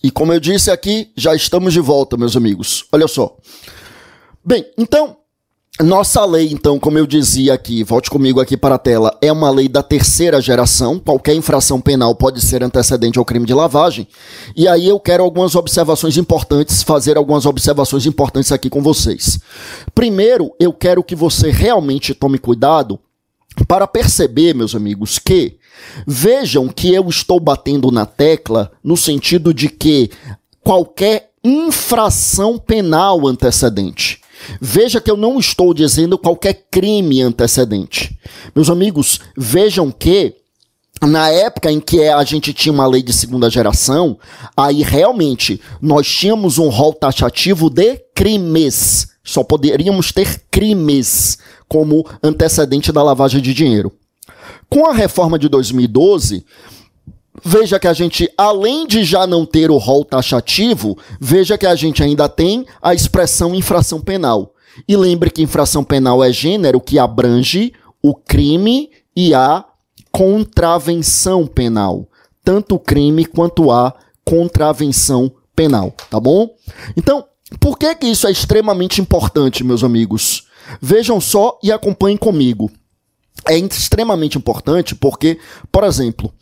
E como eu disse aqui, já estamos de volta, meus amigos. Olha só. Bem, então, nossa lei, então, como eu dizia aqui, volte comigo aqui para a tela, é uma lei da terceira geração. Qualquer infração penal pode ser antecedente ao crime de lavagem. E aí eu quero algumas observações importantes, fazer algumas observações importantes aqui com vocês. Primeiro, eu quero que você realmente tome cuidado para perceber, meus amigos, que vejam que eu estou batendo na tecla no sentido de que qualquer infração penal antecedente. Veja que eu não estou dizendo qualquer crime antecedente. Meus amigos, vejam que na época em que a gente tinha uma lei de segunda geração, aí realmente nós tínhamos um rol taxativo de crimes. Só poderíamos ter crimes como antecedente da lavagem de dinheiro. Com a reforma de 2012, veja que a gente, além de já não ter o rol taxativo, veja que a gente ainda tem a expressão infração penal. E lembre que infração penal é gênero que abrange o crime e a contravenção penal. Tanto o crime quanto a contravenção penal, tá bom? Então, por que que isso é extremamente importante, meus amigos? Vejam só e acompanhem comigo. É extremamente importante porque, por exemplo,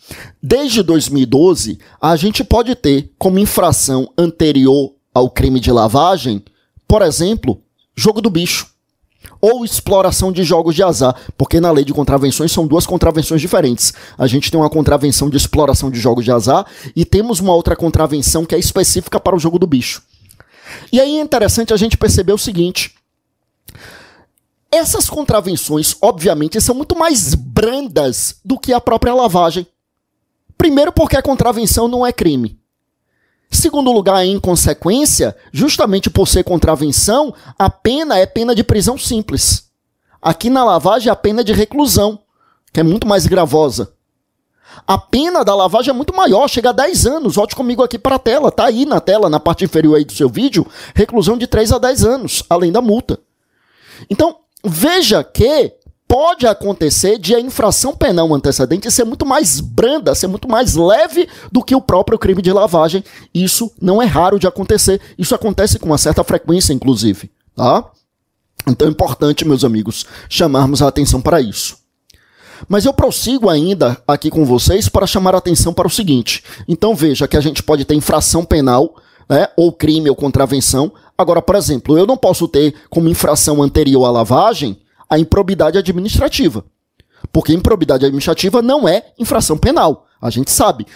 desde 2012, a gente pode ter como infração anterior ao crime de lavagem, por exemplo, jogo do bicho ou exploração de jogos de azar, porque na lei de contravenções são duas contravenções diferentes. A gente tem uma contravenção de exploração de jogos de azar e temos uma outra contravenção que é específica para o jogo do bicho. E aí é interessante a gente perceber o seguinte: essas contravenções, obviamente, são muito mais brandas do que a própria lavagem. Primeiro, porque a contravenção não é crime. Segundo lugar, em consequência, justamente por ser contravenção, a pena é pena de prisão simples. Aqui na lavagem, a pena é de reclusão, que é muito mais gravosa. A pena da lavagem é muito maior, chega a 10 anos. Volte comigo aqui para a tela, tá aí na tela, na parte inferior aí do seu vídeo, reclusão de 3 a 10 anos, além da multa. Então, veja que pode acontecer de a infração penal antecedente ser muito mais branda, ser muito mais leve do que o próprio crime de lavagem. Isso não é raro de acontecer. Isso acontece com uma certa frequência, inclusive. Tá? Então é importante, meus amigos, chamarmos a atenção para isso. Mas eu prossigo ainda aqui com vocês para chamar a atenção para o seguinte. Então veja que a gente pode ter infração penal, né, ou crime ou contravenção. Agora, por exemplo, eu não posso ter como infração anterior à lavagem a improbidade administrativa, porque improbidade administrativa não é infração penal. A gente sabe,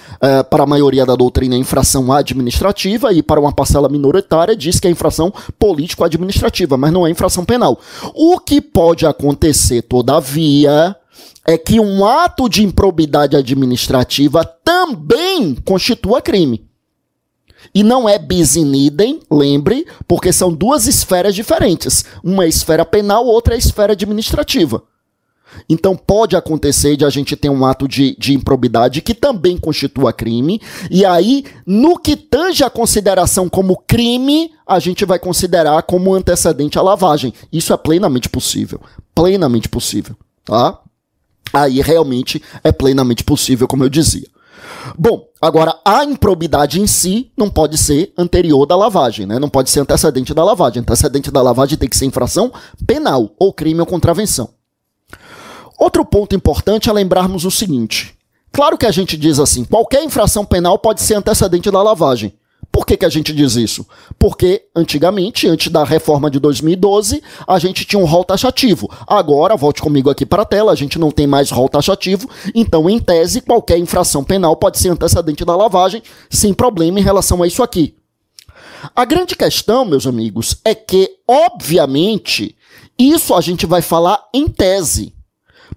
para a maioria da doutrina é infração administrativa e para uma parcela minoritária diz que é infração político-administrativa, mas não é infração penal. O que pode acontecer, todavia, é que um ato de improbidade administrativa também constitua crime. E não é bis in idem, lembre, porque são duas esferas diferentes. Uma é esfera penal, outra é esfera administrativa. Então pode acontecer de a gente ter um ato de improbidade que também constitua crime, e aí, no que tange a consideração como crime, a gente vai considerar como antecedente à lavagem. Isso é plenamente possível, tá? Aí realmente é plenamente possível, como eu dizia. Bom, agora a improbidade em si não pode ser anterior da lavagem, né? Não pode ser antecedente da lavagem. Antecedente da lavagem tem que ser infração penal, ou crime ou contravenção. Outro ponto importante é lembrarmos o seguinte. Claro que a gente diz assim, qualquer infração penal pode ser antecedente da lavagem. Por que a gente diz isso? Porque antigamente, antes da reforma de 2012, a gente tinha um rol taxativo. Agora, volte comigo aqui para a tela, a gente não tem mais rol taxativo, então, em tese, qualquer infração penal pode ser antecedente da lavagem, sem problema em relação a isso aqui. A grande questão, meus amigos, é que, obviamente, isso a gente vai falar em tese.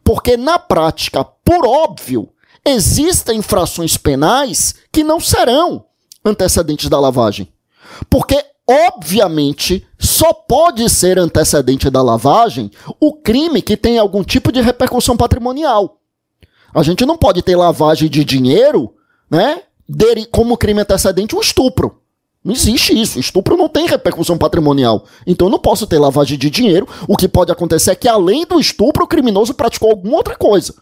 Porque, na prática, por óbvio, existem infrações penais que não serão antecedentes da lavagem. Porque, obviamente, só pode ser antecedente da lavagem o crime que tem algum tipo de repercussão patrimonial. A gente não pode ter lavagem de dinheiro, né, como crime antecedente o estupro. Não existe isso. Estupro não tem repercussão patrimonial. Então eu não posso ter lavagem de dinheiro. O que pode acontecer é que, além do estupro, o criminoso praticou alguma outra coisa.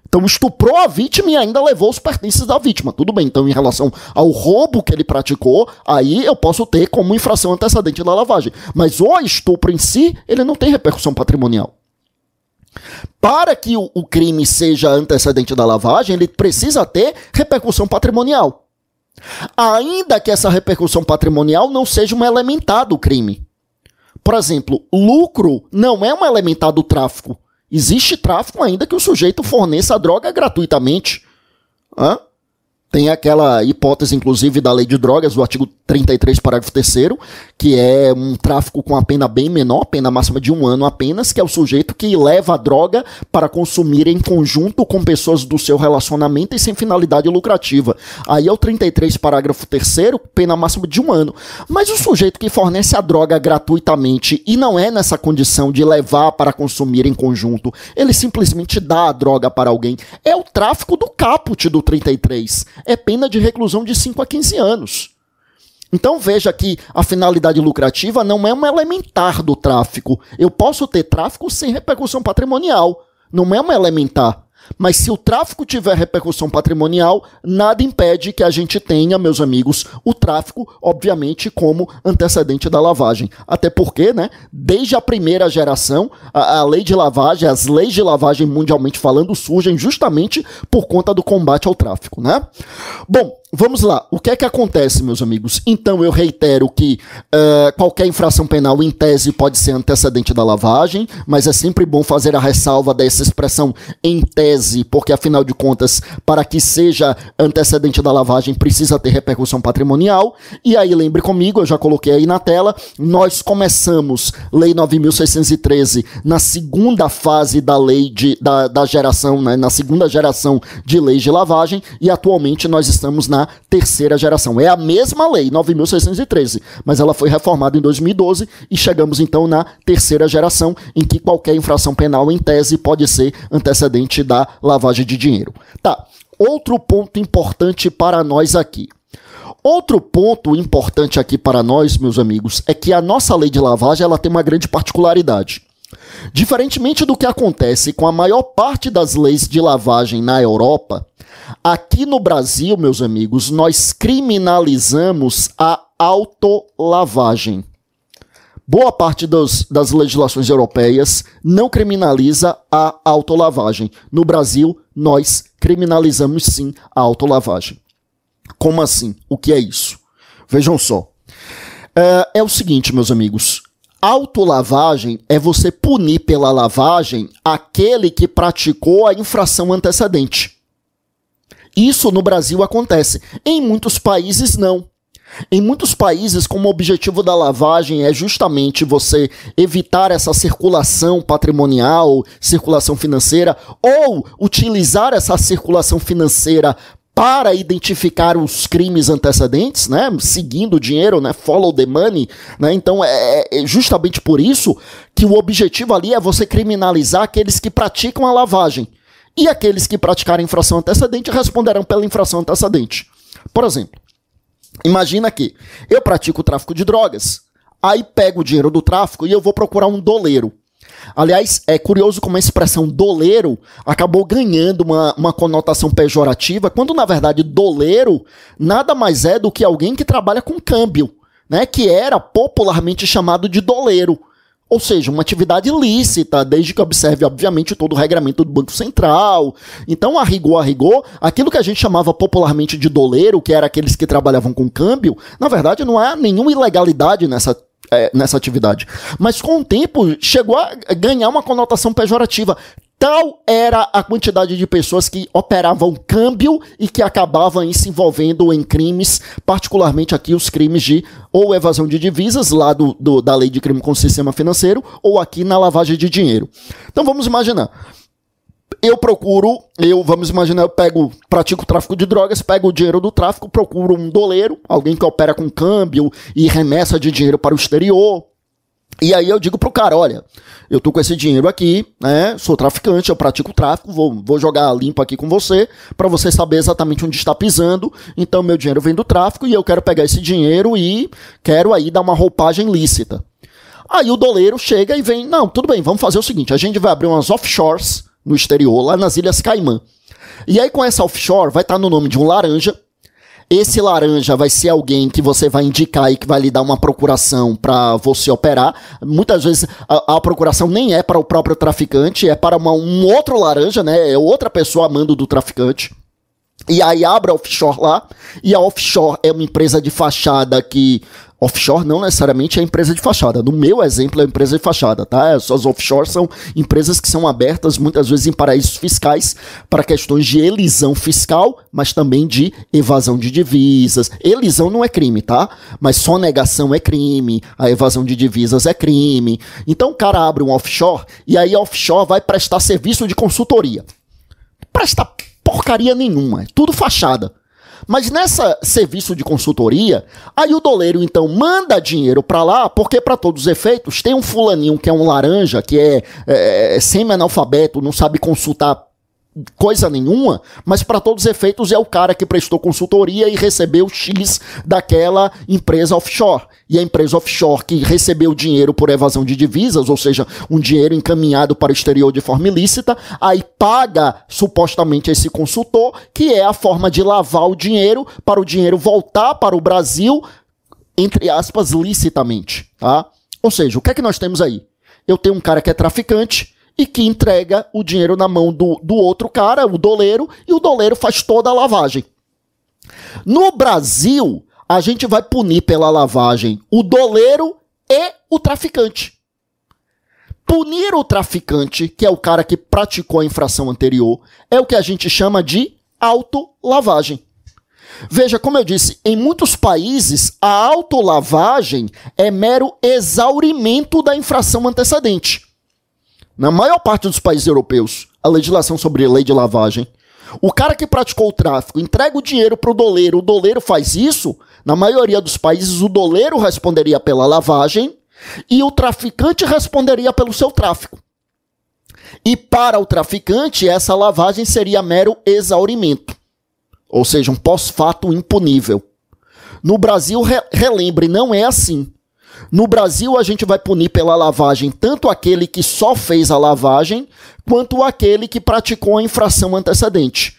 Então estuprou a vítima e ainda levou os pertences da vítima. Tudo bem, então em relação ao roubo que ele praticou, aí eu posso ter como infração antecedente da lavagem. Mas o estupro em si, ele não tem repercussão patrimonial. Para que o crime seja antecedente da lavagem, ele precisa ter repercussão patrimonial. Ainda que essa repercussão patrimonial não seja um elementar do crime. Por exemplo, lucro não é um elementar do tráfico. Existe tráfico ainda que o sujeito forneça a droga gratuitamente. Tem aquela hipótese, inclusive, da lei de drogas, do artigo 33, parágrafo 3º, que é um tráfico com a pena bem menor, pena máxima de 1 ano apenas, que é o sujeito que leva a droga para consumir em conjunto com pessoas do seu relacionamento e sem finalidade lucrativa. Aí é o 33, parágrafo 3º, pena máxima de 1 ano. Mas o sujeito que fornece a droga gratuitamente e não é nessa condição de levar para consumir em conjunto, ele simplesmente dá a droga para alguém. É o tráfico do caput do 33. É pena de reclusão de 5 a 15 anos. Então veja que a finalidade lucrativa não é um elementar do tráfico. Eu posso ter tráfico sem repercussão patrimonial. Não é um elementar. Mas se o tráfico tiver repercussão patrimonial, nada impede que a gente tenha, meus amigos, o tráfico, obviamente, como antecedente da lavagem. Até porque, né, desde a primeira geração, a lei de lavagem, as leis de lavagem mundialmente falando, surgem justamente por conta do combate ao tráfico, né? Bom, vamos lá. O que é que acontece, meus amigos? Então, eu reitero que qualquer infração penal, em tese, pode ser antecedente da lavagem, mas é sempre bom fazer a ressalva dessa expressão em tese, porque, afinal de contas, para que seja antecedente da lavagem, precisa ter repercussão patrimonial. E aí, lembre comigo, eu já coloquei aí na tela, nós começamos Lei 9.613 na segunda fase da lei da geração, né, na segunda geração de leis de lavagem, e atualmente nós estamos na terceira geração. É a mesma lei, 9.613, mas ela foi reformada em 2012 e chegamos então na terceira geração, em que qualquer infração penal, em tese, pode ser antecedente da lavagem de dinheiro. Tá, outro ponto importante para nós aqui. Outro ponto importante aqui para nós, meus amigos, é que a nossa lei de lavagem ela tem uma grande particularidade. Diferentemente do que acontece com a maior parte das leis de lavagem na Europa, aqui no Brasil, meus amigos, nós criminalizamos a autolavagem. Boa parte das legislações europeias não criminaliza a autolavagem. No Brasil, nós criminalizamos sim a autolavagem. Como assim? O que é isso? Vejam só. É o seguinte, meus amigos. Autolavagem é você punir pela lavagem aquele que praticou a infração antecedente. Isso no Brasil acontece. Em muitos países, não. Em muitos países, como o objetivo da lavagem é justamente você evitar essa circulação patrimonial, circulação financeira, ou utilizar essa circulação financeira para identificar os crimes antecedentes, né, seguindo o dinheiro, né, follow the money, né, então é justamente por isso que o objetivo ali é você criminalizar aqueles que praticam a lavagem, e aqueles que praticarem infração antecedente responderão pela infração antecedente. Por exemplo, imagina que eu pratico o tráfico de drogas, aí pego o dinheiro do tráfico e eu vou procurar um doleiro. Aliás, é curioso como a expressão doleiro acabou ganhando uma conotação pejorativa, quando na verdade doleiro nada mais é do que alguém que trabalha com câmbio, né, que era popularmente chamado de doleiro. Ou seja, uma atividade ilícita, desde que observe, obviamente, todo o regramento do Banco Central. Então, a rigor, aquilo que a gente chamava popularmente de doleiro, que era aqueles que trabalhavam com câmbio, na verdade não há nenhuma ilegalidade nessa atividade. Mas com o tempo chegou a ganhar uma conotação pejorativa. Tal era a quantidade de pessoas que operavam câmbio e que acabavam se envolvendo em crimes, particularmente aqui os crimes de ou evasão de divisas, lá da lei de crime com sistema financeiro, ou aqui na lavagem de dinheiro. Então vamos imaginar. Eu pratico tráfico de drogas, pego o dinheiro do tráfico, procuro um doleiro, alguém que opera com câmbio e remessa de dinheiro para o exterior. E aí eu digo pro cara, olha, eu tô com esse dinheiro aqui, né, sou traficante, eu pratico tráfico, vou jogar limpo aqui com você, pra você saber exatamente onde está pisando, então meu dinheiro vem do tráfico e eu quero pegar esse dinheiro e quero aí dar uma roupagem lícita. Aí o doleiro chega e vem, não, tudo bem, vamos fazer o seguinte, a gente vai abrir umas offshores no exterior, lá nas Ilhas Caimã. E aí com essa offshore vai estar no nome de um laranja. Esse laranja vai ser alguém que você vai indicar e que vai lhe dar uma procuração para você operar. Muitas vezes a procuração nem é para o próprio traficante, é para um outro laranja, né? É outra pessoa a mando do traficante. E aí abre a offshore lá, e a offshore é uma empresa de fachada que... Offshore não necessariamente é empresa de fachada. No meu exemplo é empresa de fachada, tá? As offshore são empresas que são abertas muitas vezes em paraísos fiscais para questões de elisão fiscal, mas também de evasão de divisas. Elisão não é crime, tá? Mas sonegação é crime, a evasão de divisas é crime. Então o cara abre um offshore e aí a offshore vai prestar serviço de consultoria. Presta porcaria nenhuma, é tudo fachada. Mas nessa serviço de consultoria, aí o doleiro então manda dinheiro pra lá, porque para todos os efeitos tem um fulaninho que é um laranja, que é semi-analfabeto, não sabe consultar coisa nenhuma, mas para todos os efeitos é o cara que prestou consultoria e recebeu X daquela empresa offshore. E a empresa offshore que recebeu dinheiro por evasão de divisas, ou seja, um dinheiro encaminhado para o exterior de forma ilícita, aí paga supostamente esse consultor, que é a forma de lavar o dinheiro para o dinheiro voltar para o Brasil, entre aspas, licitamente, tá? Ou seja, o que é que nós temos aí? Eu tenho um cara que é traficante e que entrega o dinheiro na mão do outro cara, o doleiro, e o doleiro faz toda a lavagem. No Brasil, a gente vai punir pela lavagem o doleiro e o traficante. Punir o traficante, que é o cara que praticou a infração anterior, é o que a gente chama de autolavagem. Veja, como eu disse, em muitos países, a autolavagem é mero exaurimento da infração antecedente. Na maior parte dos países europeus, a legislação sobre a lei de lavagem, o cara que praticou o tráfico entrega o dinheiro para o doleiro faz isso, na maioria dos países o doleiro responderia pela lavagem e o traficante responderia pelo seu tráfico. E para o traficante, essa lavagem seria mero exaurimento, ou seja, um pós-fato impunível. No Brasil, relembre, não é assim. No Brasil, a gente vai punir pela lavagem tanto aquele que só fez a lavagem, quanto aquele que praticou a infração antecedente.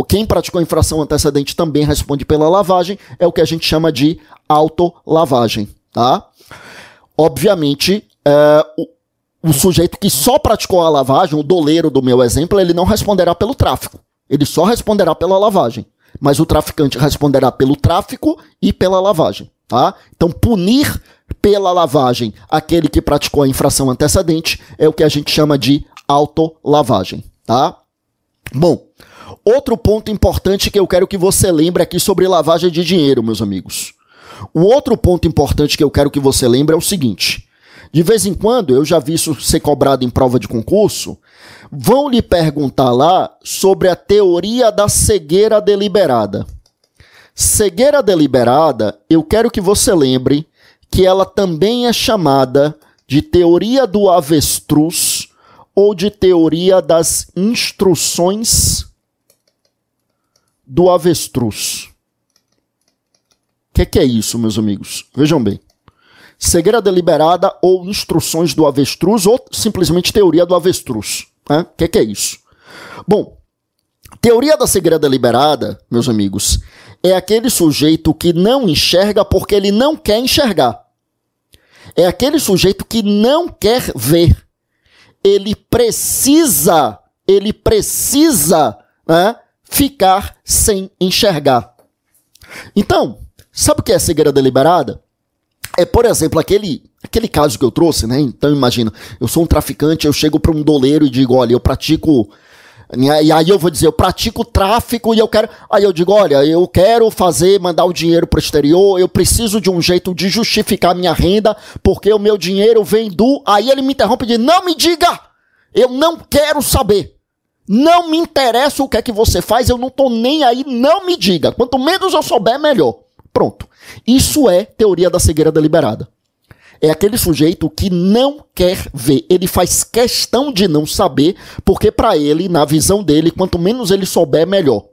Quem praticou a infração antecedente também responde pela lavagem, é o que a gente chama de autolavagem, tá? Obviamente, o sujeito que só praticou a lavagem, o doleiro do meu exemplo, ele não responderá pelo tráfico. Ele só responderá pela lavagem. Mas o traficante responderá pelo tráfico e pela lavagem, tá? Então, punir pela lavagem aquele que praticou a infração antecedente é o que a gente chama de autolavagem, tá? Bom, outro ponto importante que eu quero que você lembre aqui sobre lavagem de dinheiro, meus amigos. O outro ponto importante que eu quero que você lembre é o seguinte: de vez em quando, eu já vi isso ser cobrado em prova de concurso, vão lhe perguntar lá sobre a teoria da cegueira deliberada. Cegueira deliberada, eu quero que você lembre que ela também é chamada de teoria do avestruz ou de teoria das instruções do avestruz. O que é isso, meus amigos? Vejam bem. Cegueira deliberada ou instruções do avestruz ou simplesmente teoria do avestruz. O que é isso? Bom, teoria da cegueira deliberada, meus amigos, é aquele sujeito que não enxerga porque ele não quer enxergar. É aquele sujeito que não quer ver. Ele precisa, né, ficar sem enxergar. Então, sabe o que é cegueira deliberada? É, por exemplo, aquele caso que eu trouxe, né? Então, imagina, eu sou um traficante, eu chego para um doleiro e digo, olha, eu pratico... E aí eu vou dizer, eu pratico tráfico e eu quero... Aí eu digo, olha, eu quero mandar o dinheiro para o exterior, eu preciso de um jeito de justificar minha renda, porque o meu dinheiro vem do... Aí ele me interrompe e diz, não me diga! Eu não quero saber. Não me interessa o que é que você faz, eu não tô nem aí, não me diga. Quanto menos eu souber, melhor. Pronto. Isso é teoria da cegueira deliberada. É aquele sujeito que não quer ver. Ele faz questão de não saber, porque para ele, na visão dele, quanto menos ele souber, melhor.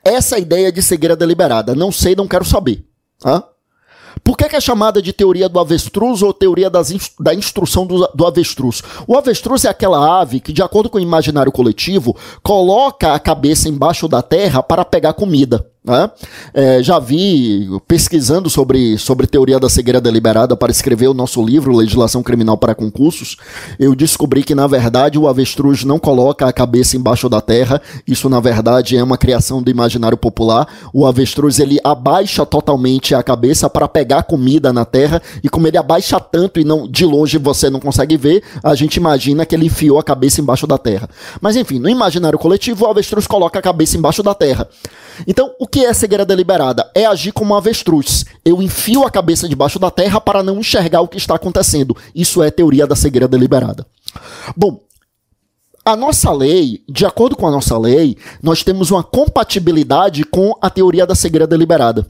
Essa é a ideia de cegueira deliberada. Não sei, não quero saber. Por que é chamada de teoria do avestruz ou teoria da instrução do avestruz? O avestruz é aquela ave que, de acordo com o imaginário coletivo, coloca a cabeça embaixo da terra para pegar comida. Né? Já vi, pesquisando sobre teoria da cegueira deliberada para escrever o nosso livro, Legislação Criminal para Concursos, eu descobri que, na verdade, o avestruz não coloca a cabeça embaixo da terra. Isso, na verdade, é uma criação do imaginário popular. O avestruz, ele abaixa totalmente a cabeça para pegar comida na terra, e como ele abaixa tanto e não, de longe você não consegue ver, a gente imagina que ele enfiou a cabeça embaixo da terra. Mas, enfim, no imaginário coletivo, o avestruz coloca a cabeça embaixo da terra. Então, o que é cegueira deliberada? É agir como um avestruz. Eu enfio a cabeça debaixo da terra para não enxergar o que está acontecendo. Isso é teoria da cegueira deliberada. Bom, a nossa lei, de acordo com a nossa lei, nós temos uma compatibilidade com a teoria da cegueira deliberada.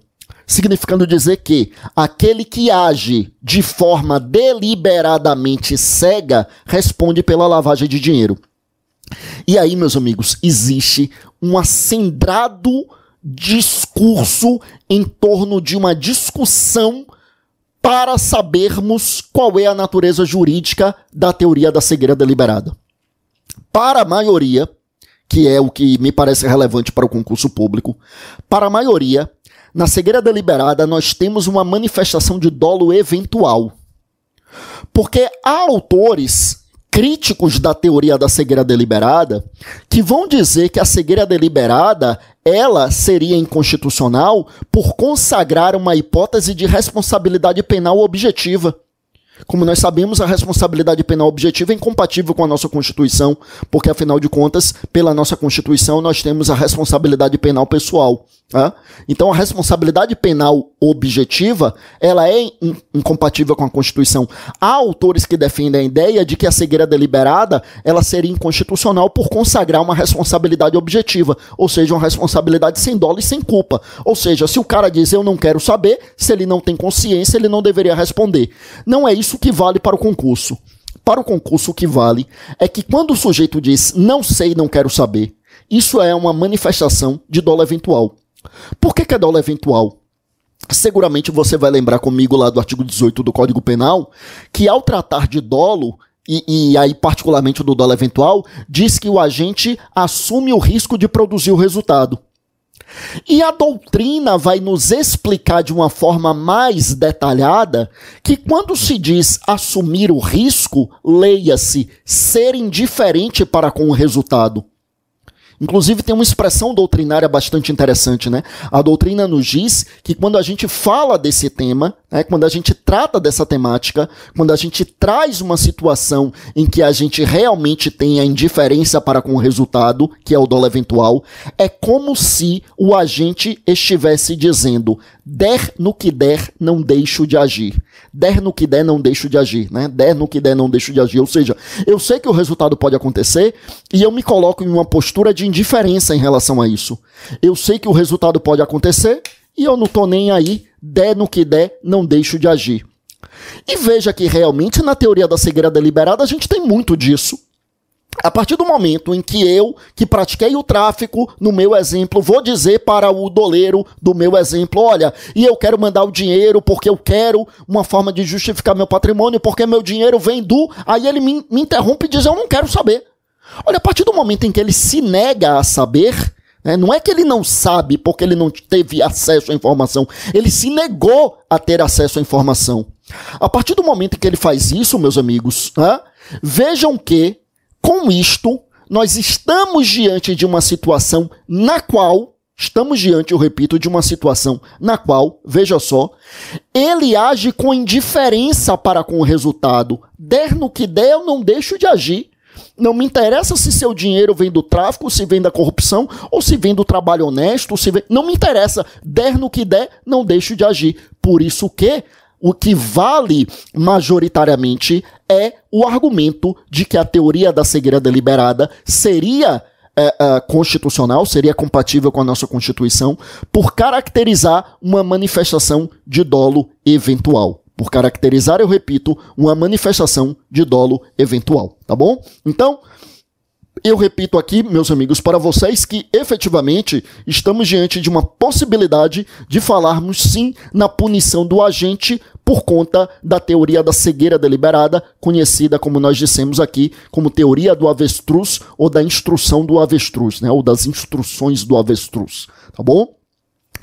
Significando dizer que aquele que age de forma deliberadamente cega responde pela lavagem de dinheiro. E aí, meus amigos, existe um acendrado discurso em torno de uma discussão para sabermos qual é a natureza jurídica da teoria da cegueira deliberada. Para a maioria, que é o que me parece relevante para o concurso público, para a maioria, na cegueira deliberada nós temos uma manifestação de dolo eventual. Porque há autores críticos da teoria da cegueira deliberada que vão dizer que a cegueira deliberada ela seria inconstitucional por consagrar uma hipótese de responsabilidade penal objetiva. Como nós sabemos, a responsabilidade penal objetiva é incompatível com a nossa Constituição, porque, afinal de contas, pela nossa Constituição, nós temos a responsabilidade penal pessoal. Tá? Então, a responsabilidade penal objetiva, ela é incompatível com a Constituição. Há autores que defendem a ideia de que a cegueira deliberada, ela seria inconstitucional por consagrar uma responsabilidade objetiva, ou seja, uma responsabilidade sem dolo e sem culpa. Ou seja, se o cara diz eu não quero saber, se ele não tem consciência, ele não deveria responder. Não é isso que vale para o concurso. Para o concurso, o que vale é que quando o sujeito diz não sei, não quero saber, isso é uma manifestação de dolo eventual. Por que é dolo eventual? Seguramente você vai lembrar comigo lá do artigo 18 do Código Penal, que ao tratar de dolo, e aí particularmente do dolo eventual, diz que o agente assume o risco de produzir o resultado. E a doutrina vai nos explicar de uma forma mais detalhada que quando se diz assumir o risco, leia-se ser indiferente para com o resultado. Inclusive tem uma expressão doutrinária bastante interessante, né? A doutrina nos diz que quando a gente fala desse tema, né, quando a gente trata dessa temática, quando a gente traz uma situação em que a gente realmente tem a indiferença para com o resultado, que é o dolo eventual, é como se o agente estivesse dizendo: der no que der, não deixo de agir. Der no que der, não deixo de agir, né? Der no que der, não deixo de agir. Ou seja, eu sei que o resultado pode acontecer e eu me coloco em uma postura de indiferença em relação a isso. Eu sei que o resultado pode acontecer e eu não tô nem aí. Der no que der, não deixo de agir. E veja que realmente na teoria da cegueira deliberada a gente tem muito disso. A partir do momento em que eu, que pratiquei o tráfico, no meu exemplo, vou dizer para o doleiro do meu exemplo, olha, e eu quero mandar o dinheiro porque eu quero uma forma de justificar meu patrimônio, porque meu dinheiro vem do... Aí ele me interrompe e diz, eu não quero saber. Olha, a partir do momento em que ele se nega a saber, né, não é que ele não sabe porque ele não teve acesso à informação, ele se negou a ter acesso à informação. A partir do momento em que ele faz isso, meus amigos, né, vejam que com isto, nós estamos diante de uma situação na qual, eu repito, de uma situação na qual, veja só, ele age com indiferença para com o resultado. Der no que der, eu não deixo de agir. Não me interessa se seu dinheiro vem do tráfico, se vem da corrupção, ou se vem do trabalho honesto, não me interessa. Der no que der, não deixo de agir. Por isso que o que vale majoritariamente é o argumento de que a teoria da cegueira deliberada seria constitucional, seria compatível com a nossa Constituição, por caracterizar uma manifestação de dolo eventual. Por caracterizar, eu repito, uma manifestação de dolo eventual, tá bom? Então, eu repito aqui, meus amigos, para vocês que efetivamente estamos diante de uma possibilidade de falarmos sim na punição do agente por conta da teoria da cegueira deliberada, conhecida, como nós dissemos aqui, como teoria do avestruz ou da instrução do avestruz, né? Ou das instruções do avestruz, tá bom?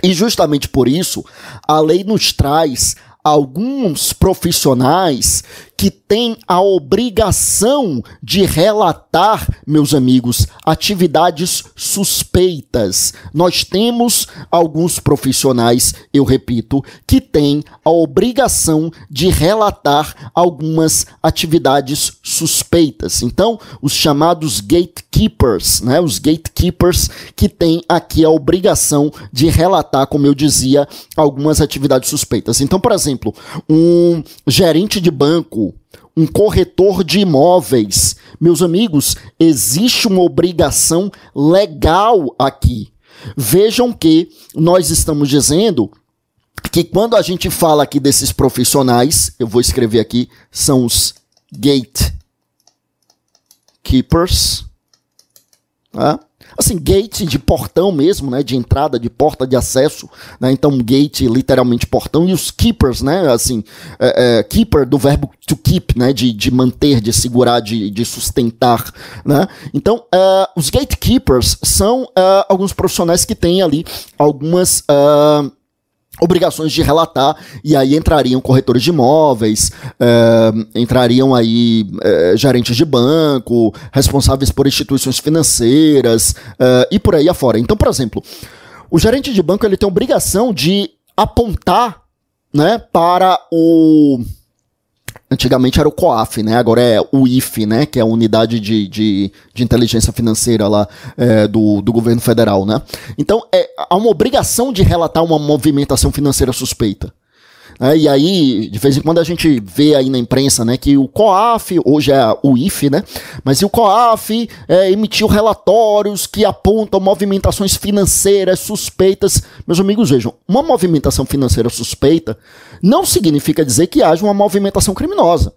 E justamente por isso, a lei nos traz alguns profissionais que têm a obrigação de relatar, meus amigos, atividades suspeitas. Nós temos alguns profissionais, eu repito, que têm a obrigação de relatar algumas atividades suspeitas. Então, os chamados gatekeepers, né? Os gatekeepers que têm aqui a obrigação de relatar, como eu dizia, algumas atividades suspeitas. Então, por exemplo, um gerente de banco, um corretor de imóveis. Meus amigos, existe uma obrigação legal aqui. Vejam que nós estamos dizendo que quando a gente fala aqui desses profissionais, eu vou escrever aqui, são os gatekeepers, tá? Assim, gate de portão mesmo, né, de entrada, de porta de acesso, né, então gate literalmente portão, e os keepers, né, assim, keeper do verbo to keep, né, de manter, de segurar, de sustentar, né, então os gatekeepers são alguns profissionais que têm ali algumas obrigações de relatar, e aí entrariam corretores de imóveis, entrariam aí gerentes de banco, responsáveis por instituições financeiras, e por aí afora. Então, por exemplo, o gerente de banco ele tem a obrigação de apontar, né, para o... Antigamente era o COAF, né? Agora é o IFE, né? Que é a unidade de inteligência financeira lá do governo federal, né? Então, há uma obrigação de relatar uma movimentação financeira suspeita. E aí, de vez em quando a gente vê aí na imprensa, né, que o COAF, hoje é o IFE, né, mas o COAF emitiu relatórios que apontam movimentações financeiras suspeitas. Meus amigos, vejam, uma movimentação financeira suspeita não significa dizer que haja uma movimentação criminosa,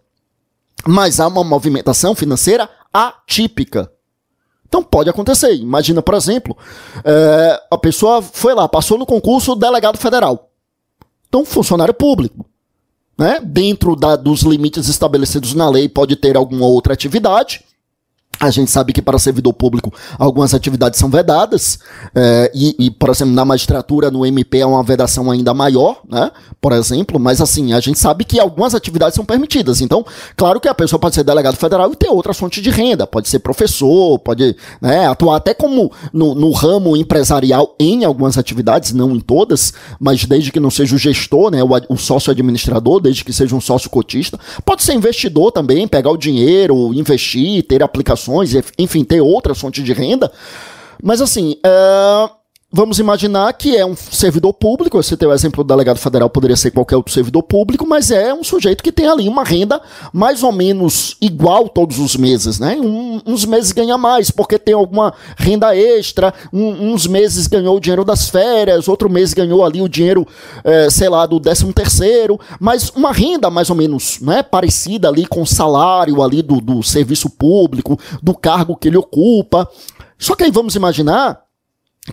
mas há uma movimentação financeira atípica. Então pode acontecer. Imagina, por exemplo, a pessoa foi lá, passou no concurso delegado federal. Então, funcionário público, né? Dentro dos limites estabelecidos na lei, pode ter alguma outra atividade. A gente sabe que para servidor público algumas atividades são vedadas, e, por exemplo, na magistratura, no MP, é uma vedação ainda maior, né? Por exemplo, mas assim, a gente sabe que algumas atividades são permitidas. Então, claro que a pessoa pode ser delegado federal e ter outras fontes de renda, pode ser professor, pode, né, atuar até como no ramo empresarial em algumas atividades, não em todas, mas desde que não seja o gestor, né, o sócio administrador, desde que seja um sócio cotista, pode ser investidor também, pegar o dinheiro, investir, ter aplicações, enfim, ter outras fontes de renda. Mas assim, vamos imaginar que é um servidor público. Você tem o exemplo do delegado federal, poderia ser qualquer outro servidor público, mas é um sujeito que tem ali uma renda mais ou menos igual todos os meses, né? Uns meses ganha mais, porque tem alguma renda extra, uns meses ganhou o dinheiro das férias, outro mês ganhou ali o dinheiro, sei lá, do 13º, mas uma renda mais ou menos, né, parecida ali com o salário ali do serviço público, do cargo que ele ocupa. Só que aí vamos imaginar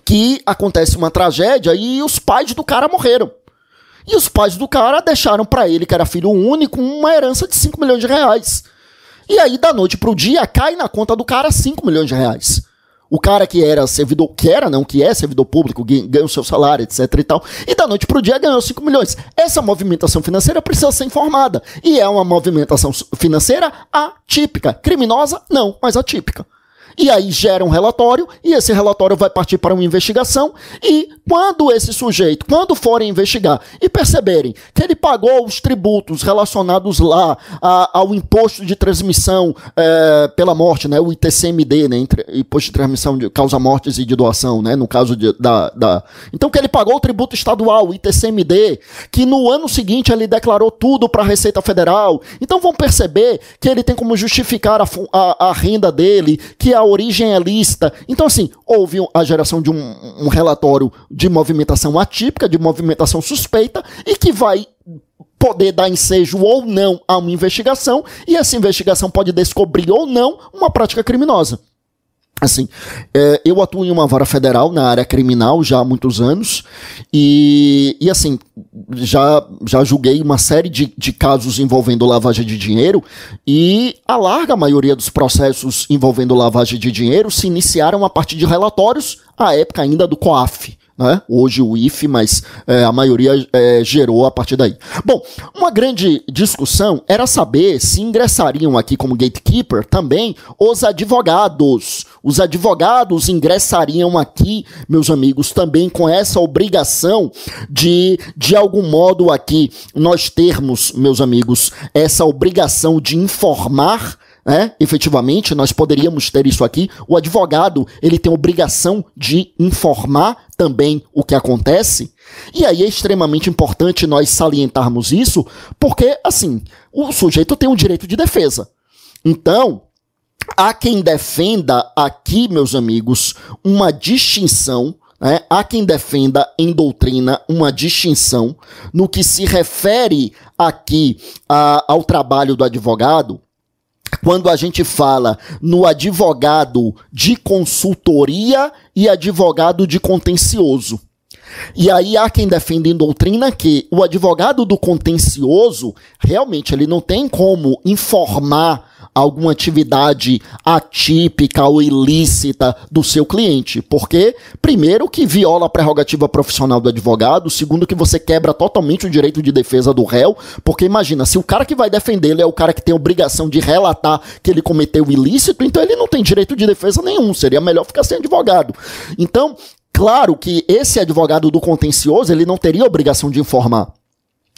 que acontece uma tragédia e os pais do cara morreram. E os pais do cara deixaram para ele, que era filho único, uma herança de 5 milhões de reais. E aí, da noite pro dia, cai na conta do cara 5 milhões de reais. O cara que era servidor, que é servidor público, ganha o seu salário, etc e tal, e da noite pro dia ganhou 5 milhões. Essa movimentação financeira precisa ser informada. E é uma movimentação financeira atípica. Criminosa? Não, mas atípica. E aí gera um relatório, e esse relatório vai partir para uma investigação, e quando forem investigar e perceberem que ele pagou os tributos relacionados lá ao imposto de transmissão pela morte, né, o ITCMD, né, imposto de transmissão de causa-mortes e de doação, né, no caso Então que ele pagou o tributo estadual, o ITCMD, que no ano seguinte ele declarou tudo para a Receita Federal, então vão perceber que ele tem como justificar a renda dele, que a origem é lícita. Então, assim, houve a geração de um relatório de movimentação atípica, de movimentação suspeita, e que vai poder dar ensejo ou não a uma investigação, e essa investigação pode descobrir ou não uma prática criminosa. Assim, eu atuo em uma vara federal na área criminal já há muitos anos e assim, já julguei uma série de casos envolvendo lavagem de dinheiro e a larga maioria dos processos envolvendo lavagem de dinheiro se iniciaram a partir de relatórios, à época ainda do COAF. Né? Hoje o IFE, mas a maioria gerou a partir daí. Bom, uma grande discussão era saber se ingressariam aqui como gatekeeper também os advogados. Os advogados ingressariam aqui, meus amigos, também com essa obrigação de algum modo aqui nós termos, meus amigos, essa obrigação de informar. Efetivamente, nós poderíamos ter isso aqui. O advogado, ele tem obrigação de informar também o que acontece. E aí é extremamente importante nós salientarmos isso, porque, assim, o sujeito tem um direito de defesa. Então, há quem defenda aqui, meus amigos, uma distinção, há quem defenda em doutrina uma distinção no que se refere aqui ao trabalho do advogado. Quando a gente fala no advogado de consultoria e advogado de contencioso. E aí há quem defenda em doutrina que o advogado do contencioso, realmente ele não tem como informar alguma atividade atípica ou ilícita do seu cliente. Porque, primeiro, que viola a prerrogativa profissional do advogado. Segundo, que você quebra totalmente o direito de defesa do réu. Porque imagina, se o cara que vai defendê-lo é o cara que tem a obrigação de relatar que ele cometeu ilícito, então ele não tem direito de defesa nenhum. Seria melhor ficar sem advogado. Então, claro que esse advogado do contencioso, ele não teria a obrigação de informar.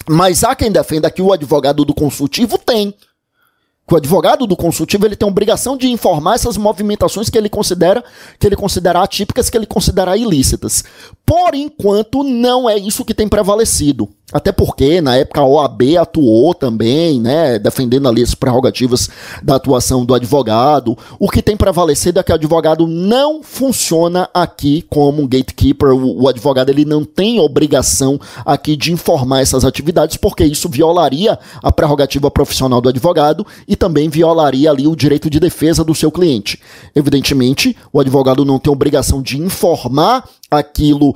Mas há quem defenda que o advogado do consultivo tem. Que o advogado do consultivo, ele tem a obrigação de informar essas movimentações que ele considera atípicas, que ele considera ilícitas. Por enquanto, não é isso que tem prevalecido. Até porque, na época, a OAB atuou também, defendendo ali as prerrogativas da atuação do advogado. O que tem prevalecido é que o advogado não funciona aqui como um gatekeeper. O advogado, ele não tem obrigação aqui de informar essas atividades, porque isso violaria a prerrogativa profissional do advogado e também violaria ali o direito de defesa do seu cliente. Evidentemente, o advogado não tem obrigação de informar aquilo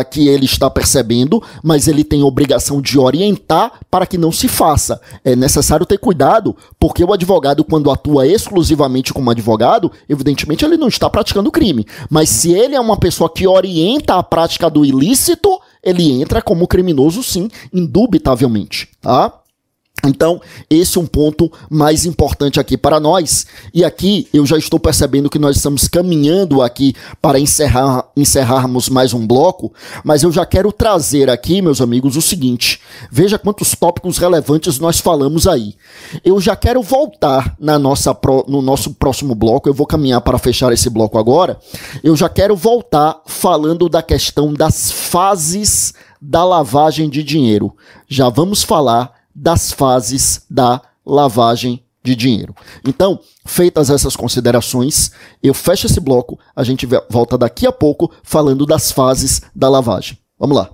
que ele está percebendo, mas ele tem obrigação de orientar para que não se faça. É necessário ter cuidado, porque o advogado, quando atua exclusivamente como advogado, evidentemente ele não está praticando crime. Mas se ele é uma pessoa que orienta a prática do ilícito, ele entra como criminoso sim, indubitavelmente, tá? Então, esse é um ponto mais importante aqui para nós. E aqui eu já estou percebendo que nós estamos caminhando aqui para encerrarmos mais um bloco, mas eu já quero trazer aqui, meus amigos, o seguinte. Veja quantos tópicos relevantes nós falamos aí. Eu já quero voltar no nosso próximo bloco, eu vou caminhar para fechar esse bloco agora. Eu já quero voltar falando da questão das fases da lavagem de dinheiro. Já vamos falar das fases da lavagem de dinheiro. Então, feitas essas considerações, eu fecho esse bloco, a gente volta daqui a pouco falando das fases da lavagem. Vamos lá.